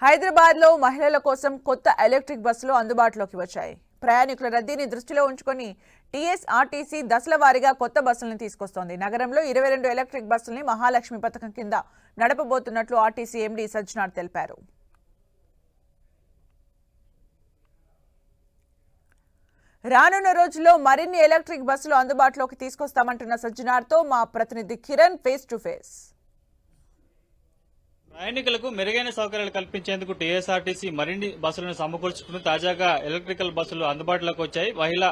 హైదరాబాద్ లో మహిళల కోసం కొత్త ఎలక్ట్రిక్ బస్సులు అందుబాటులోకి వచ్చాయి. ప్రయాణికుల రద్దీని దృష్టిలో ఉంచుకొని టీఎస్ఆర్టీసీ దశల వారీగా కొత్త బస్సులను తీసుకొస్తోంది. నగరంలో 22 ఎలక్ట్రిక్ బస్సుల్ని మహాలక్ష్మి పథకం కింద నడపబోతున్నట్లు ఆర్టీసీ ఎండీ సజ్జనార్ తెలిపారు. రానున్న రోజుల్లో మరిన్ని ఎలక్ట్రిక్ బస్సులు అందుబాటులోకి తీసుకొస్తామంటున్న సజ్జనార్తో మా ప్రతినిధి కిరణ్ ఫేస్ టు ఫేస్. ప్రయాణికులకు మెరుగైన సౌకర్యాలు కల్పించేందుకు టీఎస్ఆర్టీసీ మరిన్ని బస్సులను సమకూర్చుకుని తాజాగా ఎలక్ట్రికల్ బస్సులు అందుబాటులోకి వచ్చాయి. మహిళా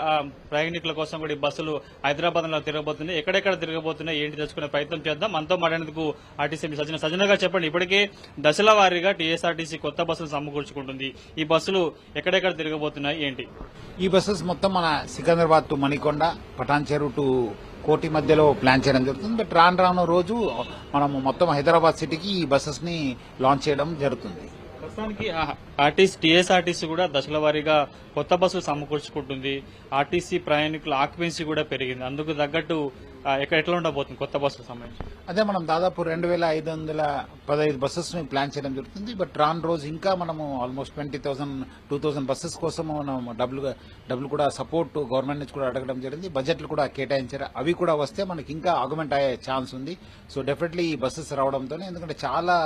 ప్రయాణికుల కోసం కూడా ఈ బస్సులు హైదరాబాద్ లో తిరగబోతున్నాయి. ఎక్కడెక్కడ తిరగబోతున్నాయి ఏంటి తెలుసుకునే ప్రయత్నం చేద్దాం. మనతో మాట్లాడేందుకు ఆర్టీసీ సజ్జనగా చెప్పండి, ఇప్పటికే దశల వారీగా టీఎస్ఆర్టీసీ కొత్త బస్సులు సమకూర్చుకుంటుంది. ఈ బస్సులు ఎక్కడెక్కడ తిరగబోతున్నాయి ఏంటి? ఈ బస్సెస్ మొత్తం మన సికింద్రాబాద్ టు మణికొండ, పటాన్ చెరువు టు కోటి మధ్యలో ప్లాన్ చేయడం జరుగుతుంది. బట్ రాను రోజు మనము మొత్తం హైదరాబాద్ సిటీకి ఈ బస్సెస్ ని లాంచ్ చేయడం జరుగుతుంది. ప్రస్తుతానికి టీఎస్ఆర్టీసీ కూడా దశల వారీగా కొత్త బస్సులు సమకూర్చుకుంటుంది. ఆర్టీసీ ప్రయాణికుల ఆక్యుపెన్సీ కూడా పెరిగింది. అందుకు తగ్గట్టు ఎట్లా ఉండబోతుంది కొత్త బస్సులకు సంబంధించి? అదే మనం దాదాపు 2515 బస్సెస్ ని ప్లాన్ చేయడం జరుగుతుంది. బట్ రాను రోజు ఇంకా మనము ఆల్మోస్ట్ 20,000-2,000 బస్సెస్ కోసం మనం డబ్బులు కూడా సపోర్ట్ గవర్నమెంట్ నుంచి కూడా అడగడం జరిగింది. బడ్జెట్లు కూడా కేటాయించారు. అవి కూడా వస్తే మనకి ఇంకా ఆగ్మెంట్ అయ్యే ఛాన్స్ ఉంది. సో డెఫినెట్లీ ఈ బస్సెస్ రావడంతో, ఎందుకంటే చాలా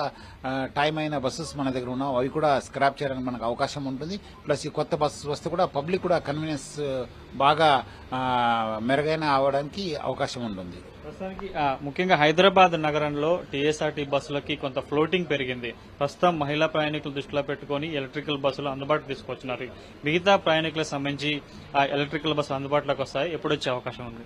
టైం అయిన బస్సెస్ మన దగ్గర ఉన్నాం, అవి కూడా స్క్రాప్ చేయడానికి మనకు అవకాశం ఉంటుంది. ప్లస్ ఈ కొత్త బస్సెస్ వస్తే కూడా పబ్లిక్ కూడా కన్వీనియన్స్ బాగా మెరుగైన అవడానికి అవకాశం ఉంటుంది. ప్రస్తుతానికి ముఖ్యంగా హైదరాబాద్ నగరంలో టీఎస్ఆర్టీ బస్సులకి కొంత ఫ్లోటింగ్ పెరిగింది. ప్రస్తుతం మహిళా ప్రయాణికులు దృష్టిలో పెట్టుకుని ఎలక్ట్రికల్ బస్సులు అందుబాటులో తీసుకొచ్చినారు. మిగతా ప్రయాణికులకు సంబంధించి ఎలక్ట్రికల్ బస్సులు అందుబాటులోకి వస్తాయి. ఎప్పుడు వచ్చే అవకాశం ఉంది?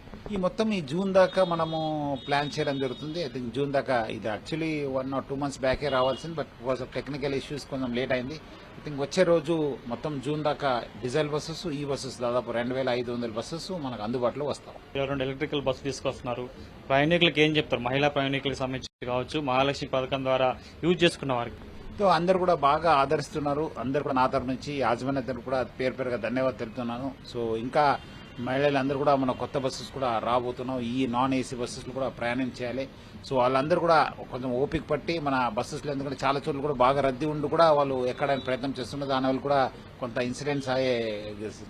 ఈ జూన్ దాకా మనము ప్లాన్ చేయడం జరుగుతుంది. ఐ థింక్ జూన్ దాకా, ఇది యాక్చువల్లీ 1 or 2 months బ్యాకే రావాల్సింది. But because of technical issues కొంచెం లేట్ అయింది. ఐ థింక్ వచ్చే రోజు మొత్తం జూన్ దాకా డీజిల్ బస్సెస్, ఈ బస్సెస్ దాదాపు 2500 బస్సెస్ మనకు అందుబాటులో వస్తాయి. 22 ఎలక్ట్రికల్ బస్సులు తీసుకొస్తున్నారు. ప్రయాణికులకు ఏం చెప్తారు? మహిళా ప్రయాణికులకు సంబంధించి కావచ్చు, మహాలక్ష్మి పథకం ద్వారా యూజ్ చేసుకున్న వారికి అందరు కూడా బాగా ఆదరిస్తున్నారు. అందరు కూడా నా తరఫు నుంచి యాజమాన్యానికి కూడా పేరుగా ధన్యవాదాలు తెలుపుతున్నాను. సో ఇంకా మహిళలందరూ కూడా మన కొత్త బస్సెస్ కూడా రాబోతున్నాం. ఈ నాన్ ఏసీ బస్సెస్ కూడా ప్రయాణం చేయాలి. సో వాళ్ళందరూ కూడా కొంచెం ఓపిక పట్టి మన బస్సెస్లో, ఎందుకంటే చాలా చోట్ల కూడా బాగా రద్దీ ఉండి కూడా వాళ్ళు ఎక్కడానికి ప్రయత్నం చేస్తున్నారు. దానివల్ల కూడా కొంత ఇన్సిడెంట్స్ అయ్యే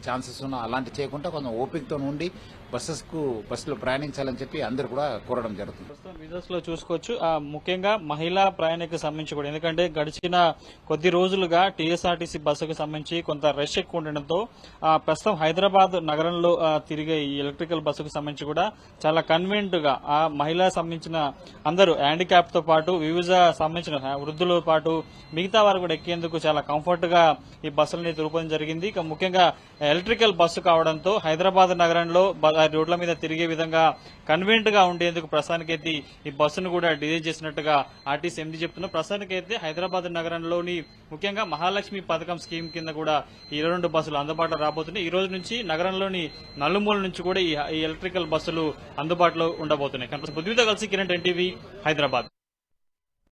ఛాన్సెస్ ఉన్నాయి. అలాంటి చేయకుండా కొంచెం ఓపికతో ఉండి బస్సులో ప్రయాణించాలని చెప్పి అందరూ కూడా కోరడం జరుగుతుంది. ప్రస్తుతం విజువల్స్ లో చూసుకోవచ్చు, ముఖ్యంగా మహిళా ప్రయాణికులకు సంబంధించి కూడా, ఎందుకంటే గడిచిన కొద్ది రోజులుగా టీఎస్ఆర్టీసీ బస్సుకు సంబంధించి కొంత రష్ ఎక్కువ ఉండడంతో ప్రస్తుతం హైదరాబాద్ నగరంలో తిరిగే ఈ ఎలక్ట్రికల్ బస్సుకు సంబంధించి కూడా చాలా కన్వీనియంట్ గా ఆ మహిళా సంబంధించిన అందరూ హ్యాండిక్యాప్ తో పాటు వివిధ సంబంధించిన వృద్ధులతో పాటు మిగతా వారు కూడా ఎక్కేందుకు చాలా కంఫర్ట్ గా ఈ బస్సులని రూపొందించడం జరిగింది. ఇక ముఖ్యంగా ఎలక్ట్రికల్ బస్సు కావడంతో హైదరాబాద్ నగరంలో రోడ్ల మీద తిరిగే విధంగా కన్వీనియంట్ గా ఉండేందుకు ప్రస్తుతానికైతే ఈ బస్సును కూడా డిజైన్ చేసినట్టుగా ఆర్టీసీ ఎండీ చెప్తున్నారు. ప్రస్తుతానికైతే హైదరాబాద్ నగరంలోని ముఖ్యంగా మహాలక్ష్మి పథకం స్కీమ్ కింద కూడా 22 బస్సులు అందుబాటులో రాబోతున్నాయి. ఈ రోజు నుంచి నగరంలోని నలుమూల నుంచి కూడా ఈ ఎలక్ట్రికల్ బస్సులు అందుబాటులో ఉండబోతున్నాయి. పృథ్వీతో కలిసి కిరణ్, NTV, హైదరాబాద్.